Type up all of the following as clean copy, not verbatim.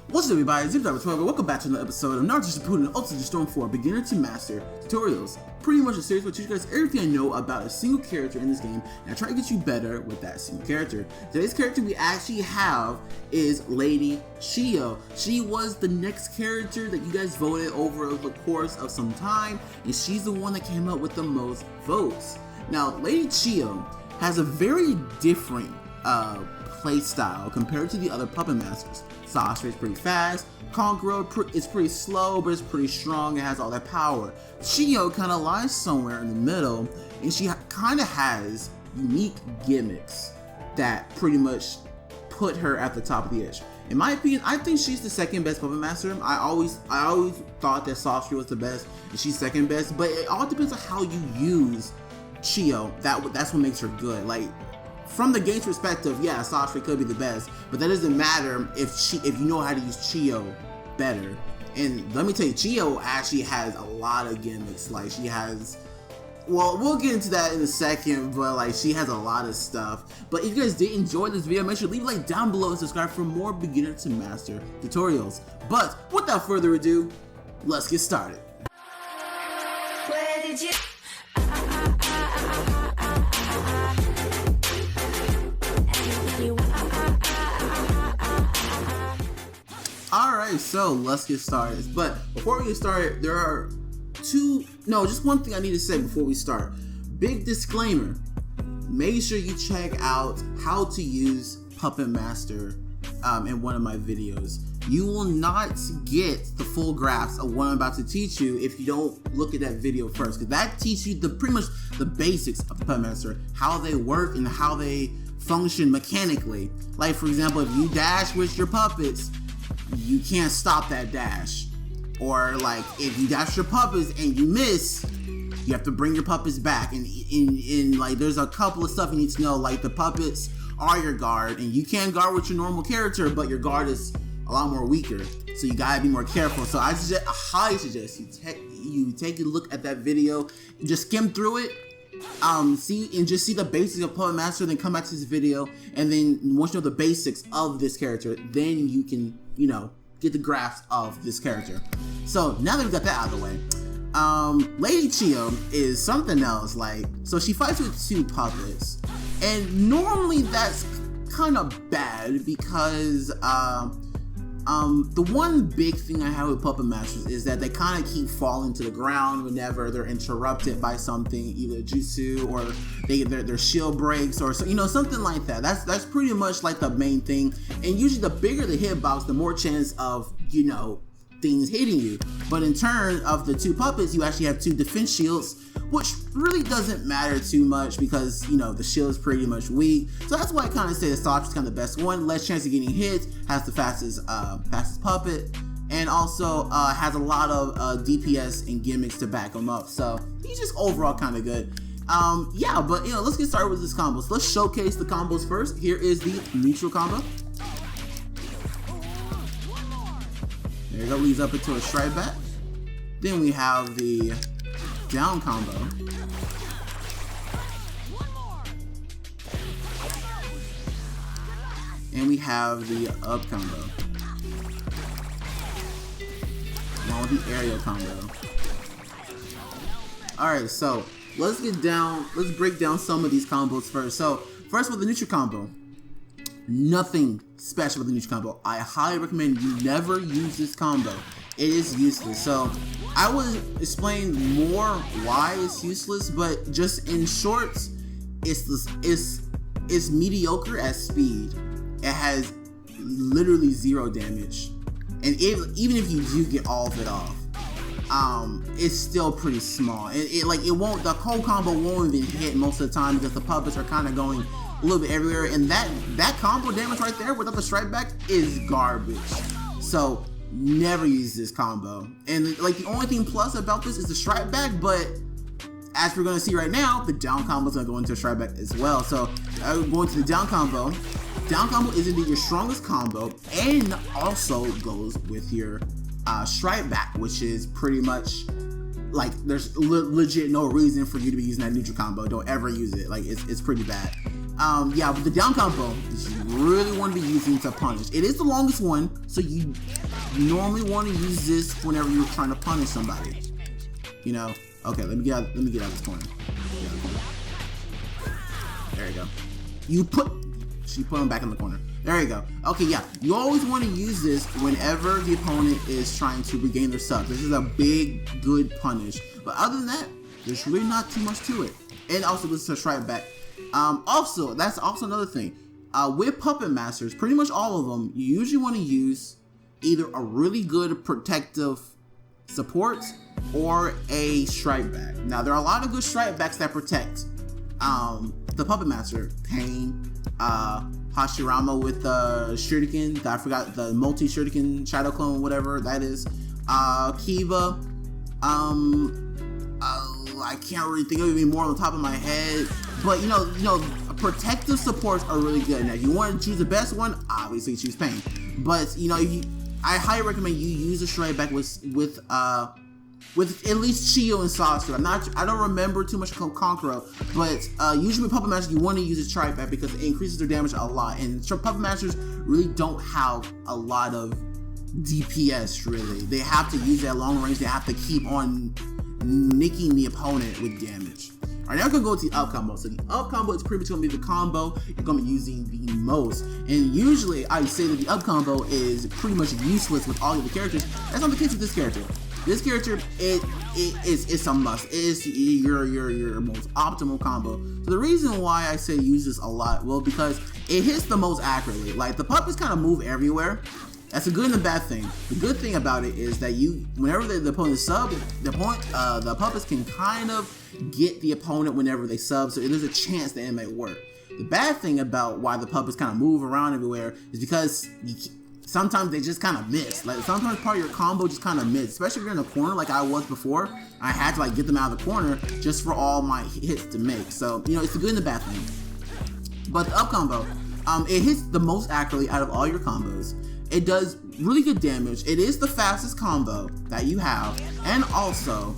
What's up, everybody? It's Naruto, welcome back to another episode of Naruto Shippuden Ultimate Storm 4 Beginner to Master Tutorials. Pretty much a series where I teach you guys everything I know about a single character in this game, and I try to get you better with that single character. Today's character we actually have is Lady Chiyo. She was the next character that you guys voted over the course of some time, and she's the one that came up with the most votes. Now, Lady Chiyo has a very different play style compared to the other puppet masters. Sasha is pretty fast, Kankuro is pretty slow, but it's pretty strong, it has all that power. Chiyo kind of lies somewhere in the middle, and she kind of has unique gimmicks that pretty much put her at the top of the edge. In my opinion, I think she's the second best puppet master. I always thought that Sasha was the best, and she's second best, but it all depends on how you use Chiyo. That's what makes her good. Like, from the game's perspective, yeah, Sasha could be the best, but that doesn't matter if you know how to use Chiyo better. And let me tell you, Chiyo actually has a lot of gimmicks. Like, she has, well, we'll get into that in a second, but like, she has a lot of stuff. But if you guys did enjoy this video, make sure to leave a like down below and subscribe for more beginner to master tutorials. But without further ado, let's get started. Where did you? Alright, so let's get started. But before we get started, there are just one thing I need to say before we start. Big disclaimer, make sure you check out how to use Puppet Master in one of my videos. You will not get the full grasp of what I'm about to teach you if you don't look at that video first, because that teaches you pretty much the basics of the Puppet Master, how they work and how they function mechanically. Like, for example, if you dash with your puppets, you can't stop that dash. Or like, if you dash your puppets and you miss, you have to bring your puppets back. And like, there's a couple of stuff you need to know. Like, the puppets are your guard, and you can guard with your normal character, but your guard is a lot more weaker, so you gotta be more careful. So I highly suggest you take a look at that video, just skim through it, see the basics of Puppet Master, then come back to this video, and then once you know the basics of this character, then you can, get the grasp of this character. So now that we got that out of the way, Lady Chiyo is something else. Like, so she fights with two puppets, and normally that's kind of bad because the one big thing I have with Puppet Masters is that they kind of keep falling to the ground whenever they're interrupted by something, either jutsu or their shield breaks or something like that. That's pretty much like the main thing. And usually the bigger the hitbox, the more chance of things hitting you. But in turn of the two puppets, you actually have two defense shields, which really doesn't matter too much because the shield is pretty much weak. So that's why I kind of say the Sasha's kind of the best one. Less chance of getting hit, has the fastest puppet, and also has a lot of DPS and gimmicks to back him up. So he's just overall kind of good. Yeah, but let's get started with this combo. So let's showcase the combos first. Here is the neutral combo. There you go, leads up into a strike back. Then we have the down combo. And we have the up combo. Along with the aerial combo. Alright, so let's break down some of these combos first. So first with the neutral combo. Nothing special with the neutral combo. I highly recommend you never use this combo. It is useless. So I will explain more why it's useless, but just in short, it's mediocre at speed. It has literally 0 damage, and even if you do get all of it off, it's still pretty small. The whole combo won't even hit most of the time because the puppets are kind of going a little bit everywhere, and that combo damage right there without the strike back is garbage. So never use this combo. And like, the only thing plus about this is the strike back, but as we're gonna see right now, the down combo is gonna go into a strike back as well. So going to the down combo. Down combo is indeed your strongest combo, and also goes with your strike back, which is pretty much like, there's legit no reason for you to be using that neutral combo. Don't ever use it. Like, it's pretty bad. yeah, with the down combo, you really want to be using to punish. It is the longest one, so you normally want to use this whenever you're trying to punish somebody. You know. Okay, let me get out of this corner. There you go. She put him back in the corner. There you go. Okay, yeah. You always want to use this whenever the opponent is trying to regain their sub. This is a big, good punish. But other than that, there's really not too much to it. And also, this is a strike back. Also, that's also another thing. With Puppet Masters, pretty much all of them, you usually want to use either a really good protective support or a strike back. Now, there are a lot of good strike backs that protect the Puppet Master. Pain, Hashirama with the Shuriken, I forgot the multi-Shuriken Shadow Clone, whatever that is. Kiva, I can't really think of it more on the top of my head, but you know, protective supports are really good. Now, if you want to choose the best one, obviously choose Pain. But you know, I highly recommend you use a strike back with at least Chiyo and Saucer. I don't remember too much of Conqueror, but usually with Puppet Masters you want to use a strike back because it increases their damage a lot. And Puppet Masters really don't have a lot of DPS. Really, they have to use that long range. They have to keep on nicking the opponent with damage. Alright, now we're gonna go to the up combo. So the up combo is pretty much gonna be the combo you're gonna be using the most. And usually I say that the up combo is pretty much useless with all of the characters. That's not the case with this character. This character, it's a must. It is your most optimal combo. So the reason why I say use this a lot, well, because it hits the most accurately. Like, the puppets kind of move everywhere. That's a good and a bad thing. The good thing about it is that whenever the opponent sub, the puppets can kind of get the opponent whenever they sub, so there's a chance that it may work. The bad thing about why the puppets kind of move around everywhere is because sometimes they just kind of miss. Like, sometimes part of your combo just kind of miss, especially if you're in the corner like I was before. I had to like get them out of the corner just for all my hits to make. So, you know, it's the good and the bad thing. But the up combo, it hits the most accurately out of all your combos. It does really good damage. It is the fastest combo that you have, and also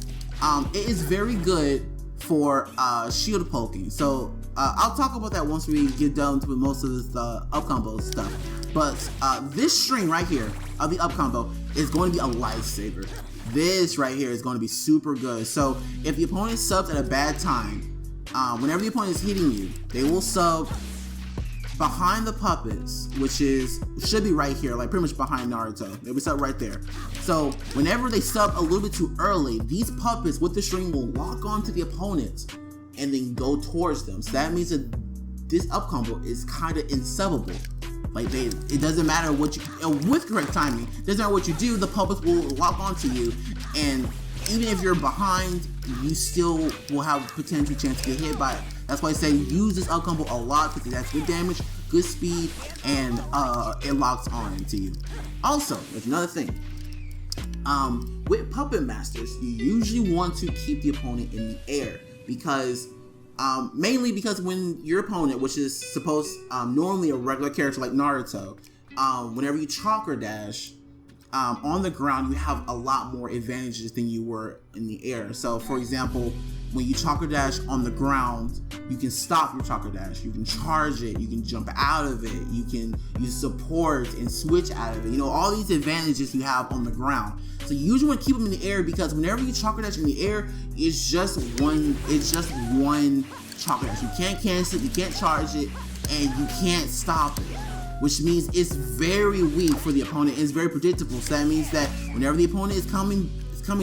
it is very good for shield poking. So I'll talk about that once we get done with most of this up combo stuff. But this string right here of the up combo is going to be a lifesaver. This right here is going to be super good. So if the opponent subs at a bad time, whenever the opponent is hitting you, they will sub behind the puppets, which should be right here, like pretty much behind Naruto. They will sub right there. So whenever they sub a little bit too early, these puppets with the string will lock onto the opponent and then go towards them. So that means that this up combo is kind of insubbable. Like, it doesn't matter what you, with correct timing, doesn't matter what you do, the puppets will lock onto you, and even if you're behind, you still will have a potential chance to get hit by it. That's why I say use this up combo a lot, because it has good damage, good speed, and it locks on into you. Also, there's another thing. With Puppet Masters, you usually want to keep the opponent in the air, because mainly because when your opponent, which is supposed normally a regular character like Naruto, whenever you chakra dash on the ground, you have a lot more advantages than you were in the air. So, for example, when you chakra dash on the ground, you can stop your chakra dash, you can charge it, you can jump out of it, you can use support and switch out of it. You know, all these advantages you have on the ground. So you usually want to keep them in the air, because whenever you chakra dash in the air, it's just one chakra dash. You can't cancel it, you can't charge it, and you can't stop it. Which means it's very weak for the opponent. It's very predictable. So that means that whenever the opponent is coming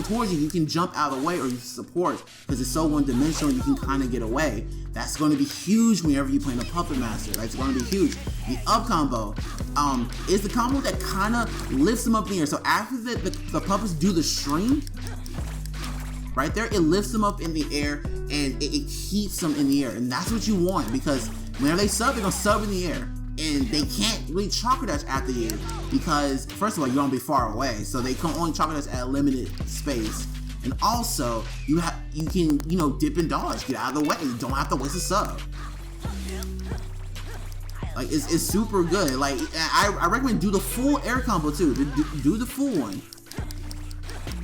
towards you, you can jump out of the way or use support, because it's so one-dimensional, you can kind of get away. That's going to be huge whenever you're playing a Puppet Master. That's going to be huge. The up combo is the combo that kind of lifts them up in the air. So after the puppets do the string, right there, it lifts them up in the air, and it keeps them in the air. And that's what you want, because whenever they sub, they're going to sub in the air. And they can't really chakra dash after you, because first of all, you're gonna be far away, so they can only chakra dash at a limited space. And also, you can dip and dodge, get out of the way. You don't have to waste a sub. Like, it's super good. Like, I recommend do the full air combo too. Do the full one.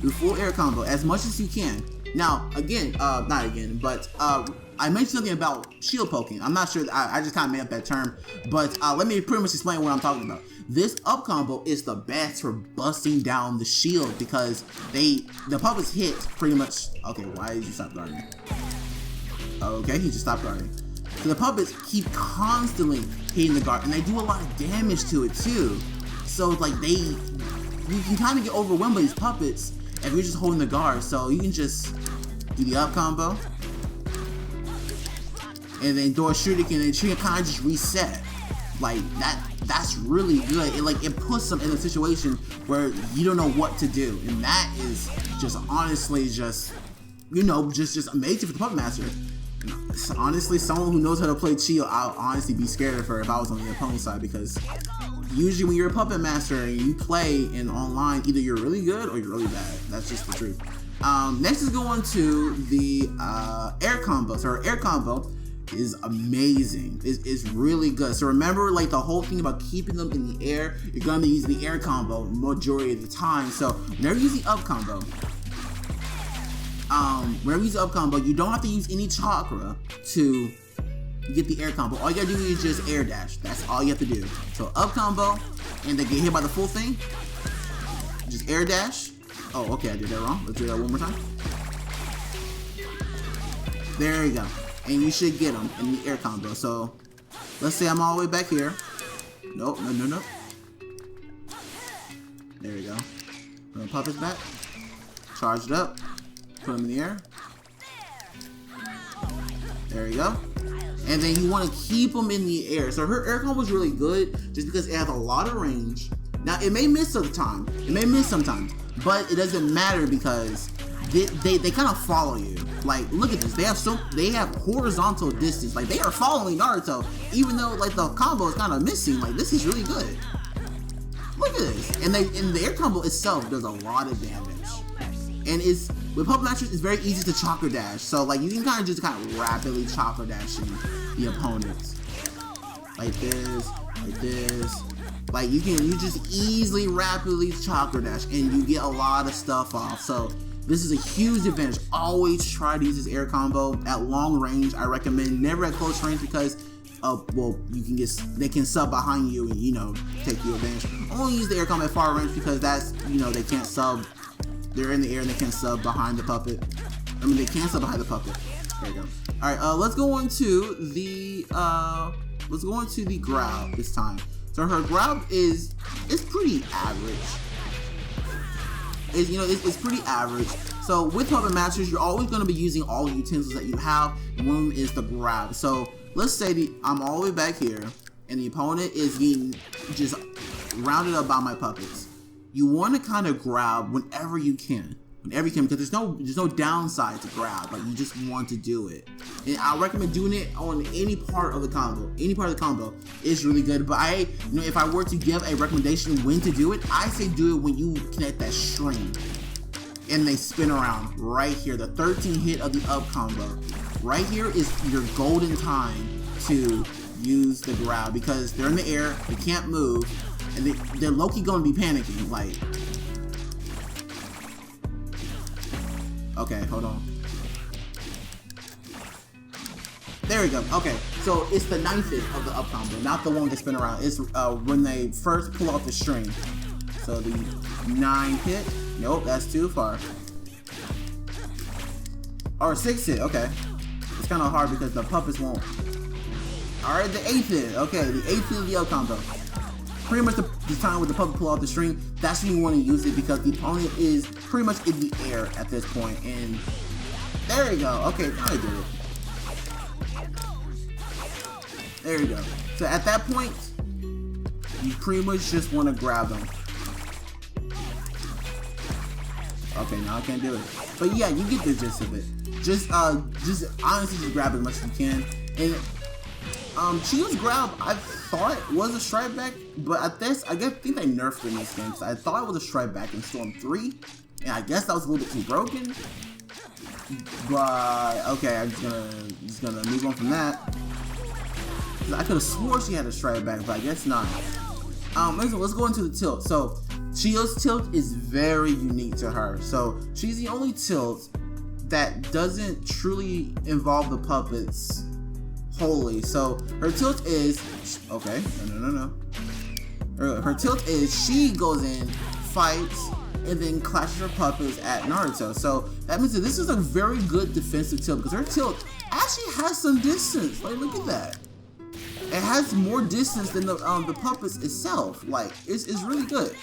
Do the full air combo as much as you can. Now, again, not again, but I I mentioned something about shield poking. I'm not sure, I just kind of made up that term, but let me pretty much explain what I'm talking about. This up combo is the best for busting down the shield because the puppets hit pretty much. Okay, why did you stop guarding? Okay, he just stopped guarding. So the puppets keep constantly hitting the guard, and they do a lot of damage to it too. So like you can kind of get overwhelmed by these puppets if you're just holding the guard. So you can just do the up combo, and then do a shuriken, and she can kind of just reset. Like that's really good. It puts them in a situation where you don't know what to do, and that is just honestly just amazing for the puppet master. Honestly, someone who knows how to play Chiyo, I'll honestly be scared of her if I was on the opponent's side, because usually when you're a puppet master and you play in online, either you're really good or you're really bad. That's just the truth. Next is going to the air combo. So her air combo is amazing. It's really good. So remember, like, the whole thing about keeping them in the air, you're gonna be using the air combo majority of the time. So whenever you use the up combo, you don't have to use any chakra to get the air combo. All you gotta do is just air dash. That's all you have to do. So up combo, and then get hit by the full thing, just air dash. Oh, okay, I did that wrong. Let's do that one more time. There you go. And you should get them in the air combo. So let's say I'm all the way back here. Nope, no. There we go. Put the puppets back. Charge it up. Put them in the air. There you go. And then you want to keep them in the air. So her air combo is really good just because it has a lot of range. Now it may miss sometimes. But it doesn't matter because they kind of follow you. Like, look at this. They have horizontal distance. Like, they are following Naruto, even though like the combo is kind of missing. Like, this is really good. Look at this. And the air combo itself does a lot of damage. And with puppet masters, it's very easy to chakra dash. So like you can kind of rapidly chakra dashing the opponents. Like this. Like you just easily rapidly chakra dash and you get a lot of stuff off. So this is a huge advantage. Always try to use this air combo at long range. I recommend never at close range because they can sub behind you and take you advantage. Only use the air combo at far range because that's they can't sub. They're in the air and they can sub behind the puppet. They can sub behind the puppet. There you go. All right, let's go on to the grab this time. So her grab is pretty average. It's pretty average. So with puppet masters, you're always going to be using all the utensils that you have. And one of them is the grab. So let's say I'm all the way back here, and the opponent is getting just rounded up by my puppets. You want to kind of grab whenever you can, because there's no downside to grab. Like, you just want to do it, and I recommend doing it on any part of the combo. Any part of the combo is really good. But if I were to give a recommendation when to do it, I say do it when you connect that string and they spin around right here. The 13 hit of the up combo right here is your golden time to use the grab because they're in the air, they can't move. And they're low-key gonna be panicking, like. Okay, hold on. There we go. Okay, so it's the 9th hit of the up combo, not the one they spin around. It's when they first pull off the string. So the 9th hit. Nope, that's too far. Or 6th hit. Okay, it's kind of hard because the puppets won't. All right, the 8th hit. Okay, the 8th hit of the up combo. Pretty much the time with the puppet pull out the string, that's when you want to use it because the opponent is pretty much in the air at this point. And there you go. Okay, I did it. There you go. So at that point, you pretty much just want to grab them. Okay, now I can't do it. But yeah, you get the gist of it. Just honestly, just grab as much as you can. And Chiyo's grab, I thought was a strike back, but I think they nerfed it in this game. So I thought it was a strike back in Storm 3, and I guess that was a little bit too broken. But okay, I'm just gonna move on from that. I could have swore she had a strike back, but I guess not. Let's go into the tilt. So Chiyo's tilt is very unique to her. So she's the only tilt that doesn't truly involve the puppets wholly. So her tilt is no. Her tilt is she goes in, fights, and then clashes her puppets at Naruto. So that means that this is a very good defensive tilt because her tilt actually has some distance. Like, look at that. It has more distance than the puppets itself. Like, it's really good.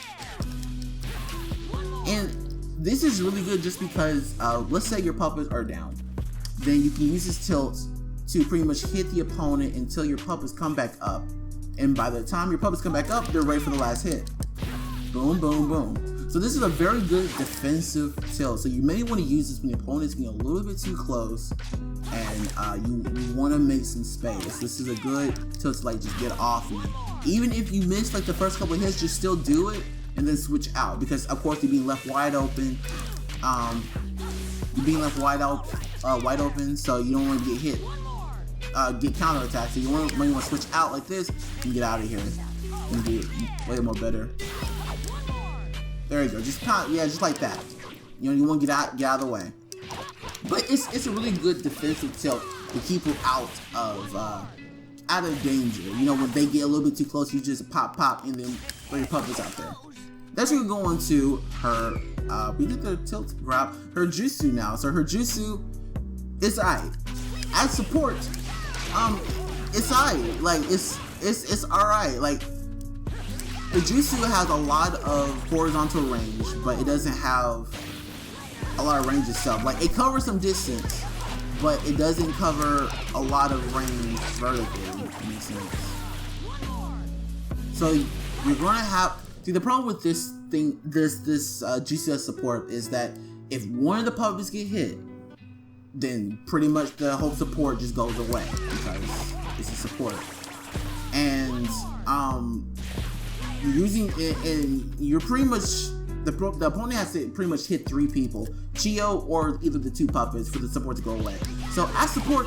And this is really good just because, let's say your puppets are down. Then you can use this tilt to pretty much hit the opponent until your puppets come back up. And by the time your puppets come back up, they're ready for the last hit. Boom, boom, boom. So this is a very good defensive tilt. So you may want to use this when the opponent's getting a little bit too close and you want to make some space. This is a good tilt to like just get off me. Even if you miss like the first couple of hits, just still do it and then switch out because of course you're being left wide open. You're being left wide open, so you don't want to get hit. Get counterattacked. So you want to switch out like this and get out of here and get way more better. There you go. Just just like that. You know, you want to get out of the way. But it's a really good defensive tilt to keep them out of danger. You know, when they get a little bit too close, you just pop and then throw your puppets out there. That's when we go on to her. We did the tilt grab. Her jutsu now. So her jutsu is alright. As support, it's alright. Like it's alright. Like the jutsu has a lot of horizontal range, but it doesn't have a lot of range itself. Like it covers some distance, but it doesn't cover a lot of range vertically. In a sense. So you're gonna have. See, the problem with this thing, this jutsu support is that if one of the puppets get hit, then pretty much the whole support just goes away because it's a support. And you're using it, and you're pretty much the opponent has to pretty much hit 3 people, Chiyo or either the 2 puppets for the support to go away. So as support,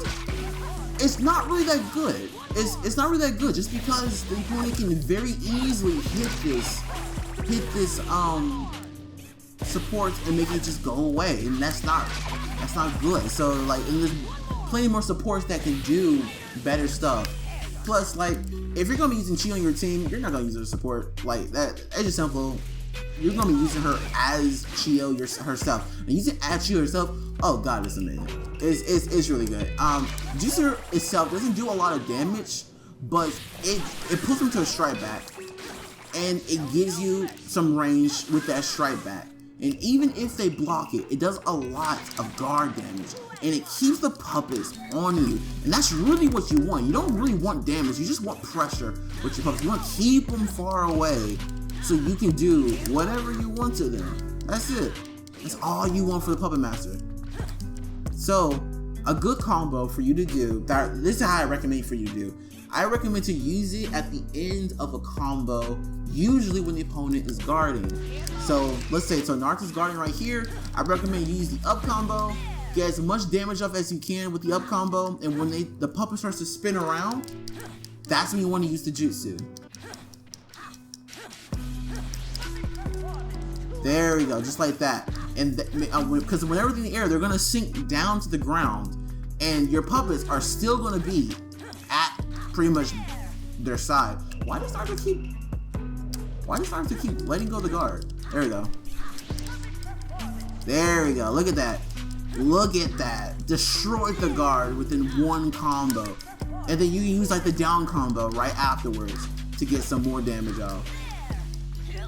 it's not really that good. It's not really that good just because the opponent can very easily hit this support and make it just go away, and that's not good. So like, and there's plenty more supports that can do better stuff. Plus, like, if you're gonna be using Chiyo on your team, you're not gonna use her support like that. It's just simple. You're gonna be using her as Chiyo herself, and using as Chiyo herself. Oh god, it's amazing. It's really good. Jutsu itself doesn't do a lot of damage, but it puts them to a strike back, and it gives you some range with that strike back. And even if they block it, it does a lot of guard damage, and it keeps the puppets on you. And that's really what you want. You don't really want damage, you just want pressure with your puppets. You want to keep them far away so you can do whatever you want to them. That's it. That's all you want for the Puppet Master. So, a good combo for you to do, this is how I recommend for you to do. I recommend to use it at the end of a combo, usually when the opponent is guarding. So let's say, Naruto's guarding right here. I recommend you use the up combo, get as much damage off as you can with the up combo, and when the puppet starts to spin around, that's when you want to use the jutsu. There we go, just like that. And because whenever they're in the air, they're gonna sink down to the ground, and your puppets are still gonna be at pretty much their side. Why does Naruto keep letting go of the guard? There we go. There we go. Look at that. Look at that. Destroyed the guard within one combo. And then you can use like the down combo right afterwards to get some more damage off.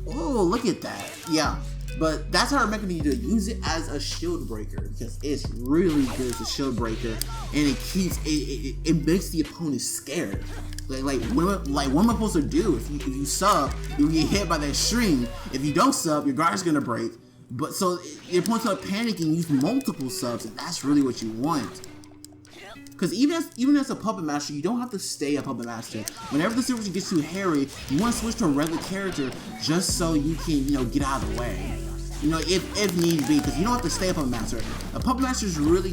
Oh, look at that. Yeah. But that's how I recommend you do it. Use it as a shield breaker because it's really good as a shield breaker, and it keeps it makes the opponent scared. Like what am I supposed to do if you sub? You get hit by that string. If you don't sub, your guard's gonna break. But so your opponent's gonna panic and use multiple subs, and that's really what you want. Because even as a puppet master, you don't have to stay a puppet master. Whenever the situation gets too hairy, you want to switch to a regular character just so you can, get out of the way. If need be, because you don't have to stay a puppet master. A puppet master's real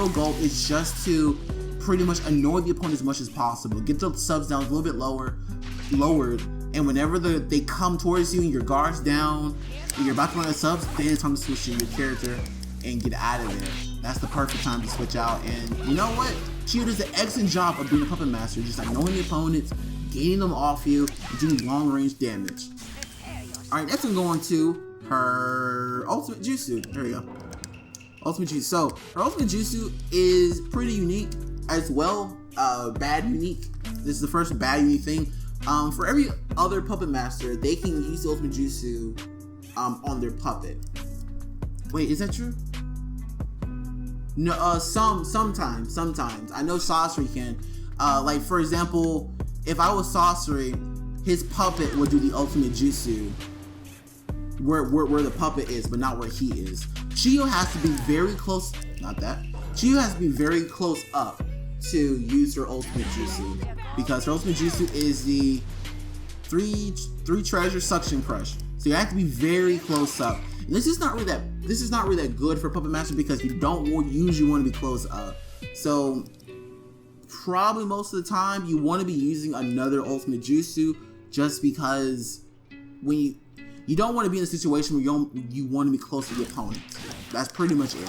goal is just to pretty much annoy the opponent as much as possible. Get the subs down a little bit lowered, and whenever they come towards you and your guard's down, and you're about to run out of subs, then it's time to switch to your character. and get out of there. That's the perfect time to switch out. And you know what? Chiyo does an excellent job of being a puppet master, just like knowing the opponents, getting them off you, and doing long range damage. Alright, next I'm going to her ultimate jutsu. There we go. Ultimate jutsu. So her ultimate jutsu is pretty unique as well. Bad unique. This is the first bad unique thing. For every other puppet master, they can use the ultimate jutsu on their puppet. Wait, is that true? No, sometimes. I know Sasori can. Like for example, if I was Sasori, his puppet would do the ultimate jutsu where the puppet is, but not where he is. Chiyo has to be very close. Not that. Chiyo has to be very close up to use her ultimate jutsu, because her ultimate jutsu is the three treasure suction crush. So you have to be very close up. And this is not really that good for puppet master, because you don't usually want to be close up. So probably most of the time you want to be using another ultimate jutsu, just because when you don't want to be in a situation where you want to be close to the opponent. That's pretty much it.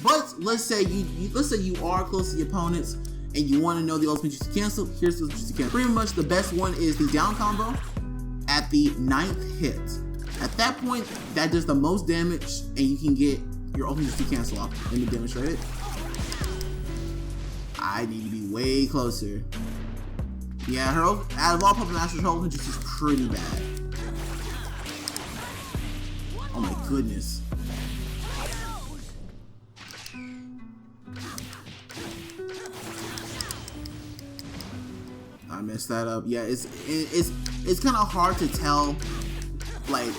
But let's say you are close to the opponents and you want to know the ultimate jutsu cancel. Here's the jutsu cancel. Pretty much the best one is the down combo at the 9th hit. At that point, that does the most damage, and you can get your ultimate jutsu cancel off. Let me demonstrate it. I need to be way closer. Yeah, out of all puppet masters, her ultimate jutsu is pretty bad. Oh my goodness. I messed that up. Yeah, it's kind of hard to tell. Like,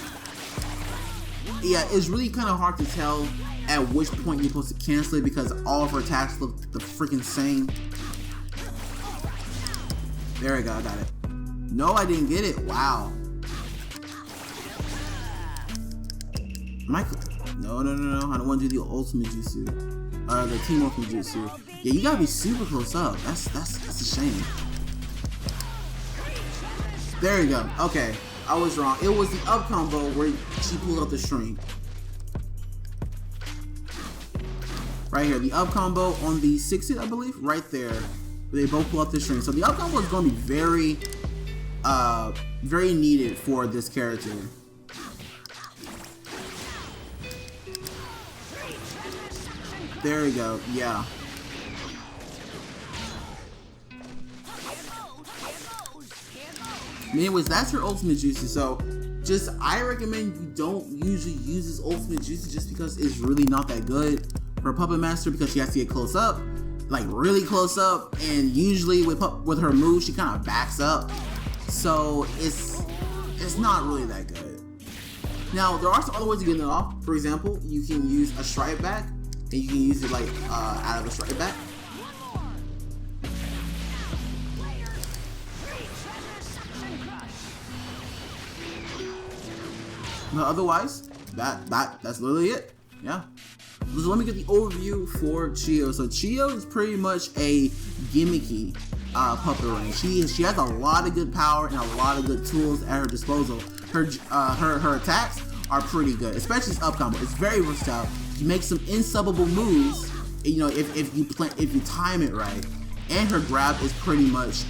yeah, it's really kind of hard to tell at which point you're supposed to cancel it, because all of her attacks look the freaking same. There we go, I got it. No, I didn't get it. Wow. No, I don't want to do the ultimate jutsu. The team ultimate jutsu. Yeah, you gotta be super close up. That's a shame. There you go. Okay, I was wrong. It was the up combo where she pulled out the string. Right here, the up combo on the 6th hit, I believe. Right there, they both pull out the string. So the up combo is going to be very, very needed for this character. There we go. Yeah. Anyways, that's her ultimate jutsu. So, I recommend you don't usually use this ultimate jutsu, just because it's really not that good for a puppet master, because she has to get close up, like really close up, and usually with her move, she kind of backs up. So it's not really that good. Now, there are some other ways to get it off. For example, you can use a strike back, and you can use it like out of a strike back. But otherwise, that's literally it. Yeah. So let me get the overview for Chiyo. So Chiyo is pretty much a gimmicky puppet range. She has a lot of good power and a lot of good tools at her disposal. Her attacks are pretty good, especially this up combo. It's very versatile. You make some insubbable moves, you know, if you time it right. And her grab is pretty much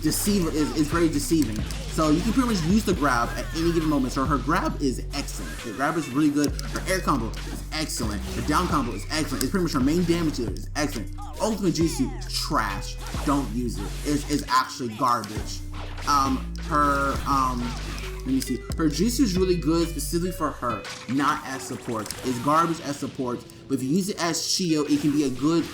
deceiver is very deceiving. So you can pretty much use the grab at any given moment. So her grab is excellent. The grab is really good. Her air combo is excellent. Her down combo is excellent. It's pretty much her main damage dealer is excellent. Ultimate jutsu is trash. Don't use it. It's actually garbage. Let me see. Her jutsu is really good specifically for her, not as support. It's garbage as support, but if you use it as Chiyo, it can be a good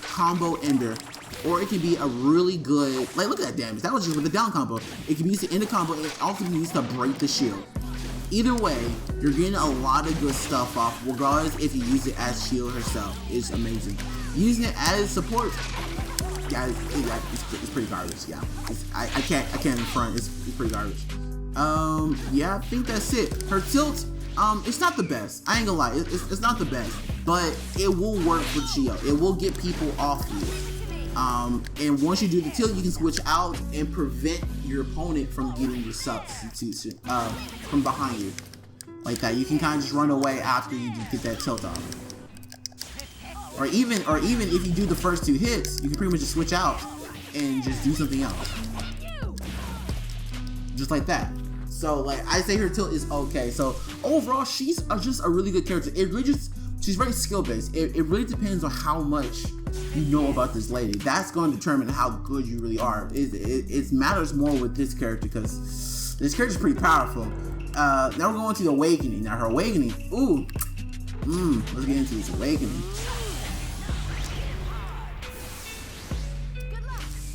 combo ender. Or it can be a really good, like, look at that damage. That was just with the down combo. It can be used to end the combo, and it also can be used to break the shield. Either way, you're getting a lot of good stuff off, regardless if you use it as Chiyo herself. It's amazing. Using it as support, yeah, it's pretty garbage. Yeah, I can't in front. It's pretty garbage. Yeah, I think that's it. Her tilt, it's not the best. I ain't gonna lie, it's not the best, but it will work for Chiyo. It will get people off you. And once you do the tilt, you can switch out and prevent your opponent from getting your substitution from behind you. Like that. You can kind of just run away after you get that tilt off. Or even if you do the first 2 hits, you can pretty much just switch out and just do something else. Just like that. So like I say her tilt is okay. So overall she's just a really good character. She's very skill based. It really depends on how much you know about this lady. That's going to determine how good you really are. It matters more with this character because this character is pretty powerful. Now we're going to the awakening. Now her awakening, let's get into this awakening.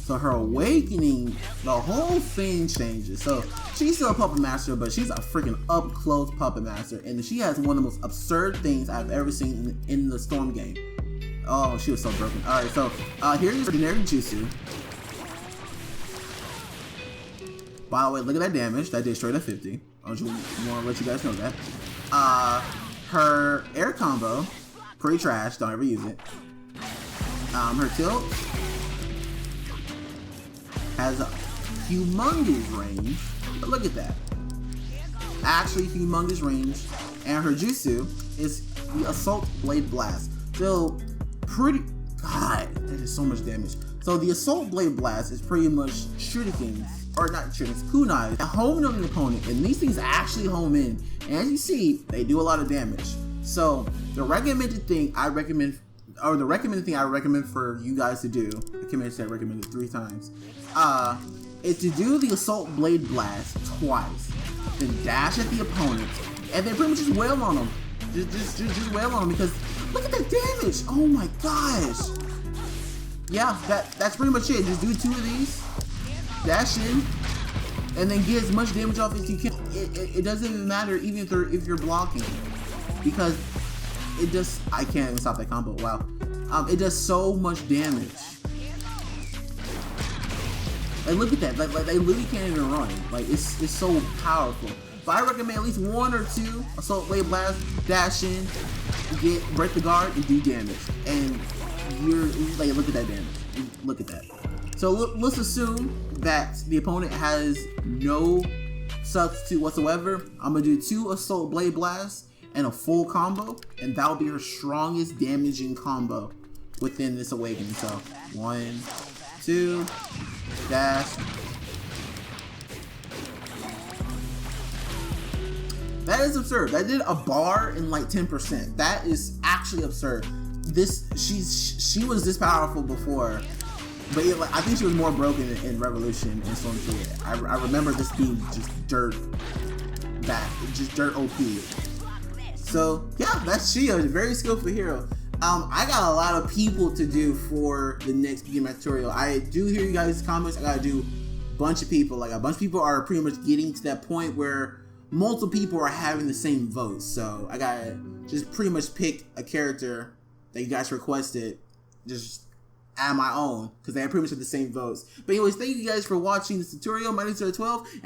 So her awakening, the whole thing changes. So she's still a puppet master, but she's a freaking up close puppet master, and she has one of the most absurd things I've ever seen in the Storm game. Oh, she was so broken. All right, so here's her generic jutsu. By the way, look at that damage. That did straight up 50. I just want to let you guys know that. Her air combo, pretty trash. Don't ever use it. Her tilt has a humongous range. But look at that. Actually, humongous range. And her jutsu is the Assault Blade Blast. So, God, that is so much damage. So, the Assault Blade Blast is pretty much shurikens, or not shurikens, kunais, that home in on the opponent. And these things actually home in. And as you see, they do a lot of damage. So, the recommended thing I recommend for you guys to do, I can't say I recommended it 3 times, is to do the Assault Blade Blast twice, then dash at the opponent, and then pretty much just wail on them. Just wail on them because look at that damage! Oh my gosh! Yeah, that's pretty much it. Just do 2 of these, dash in, and then get as much damage off as you can. It doesn't even matter even if you're blocking, because it just, I can't even stop that combo. Wow, it does so much damage. Like look at that, like they literally can't even run. Like it's so powerful. But I recommend at least 1 or 2 Assault Blade Blast, dash in, break the guard, and do damage. And you're like, look at that damage. Look at that. So let's assume that the opponent has no substitute whatsoever. I'm gonna do 2 Assault Blade Blasts and a full combo, and that'll be her strongest damaging combo within this awakening. So 1, 2, dash. That is absurd. That did a bar in like 10%. That is actually absurd. She was this powerful before, but yeah, like, I think she was more broken in Revolution and Storm 3. I remember this being just dirt bad, just dirt OP. So yeah, that's Chiyo, a very skillful hero. I got a lot of people to do for the next beginner tutorial. I do hear you guys' comments. I gotta do a bunch of people. Like a bunch of people are pretty much getting to that point where multiple people are having the same votes. So I gotta just pretty much pick a character that you guys requested, just add my own, because they pretty much have the same votes. But anyways, thank you guys for watching this tutorial. My name is 12.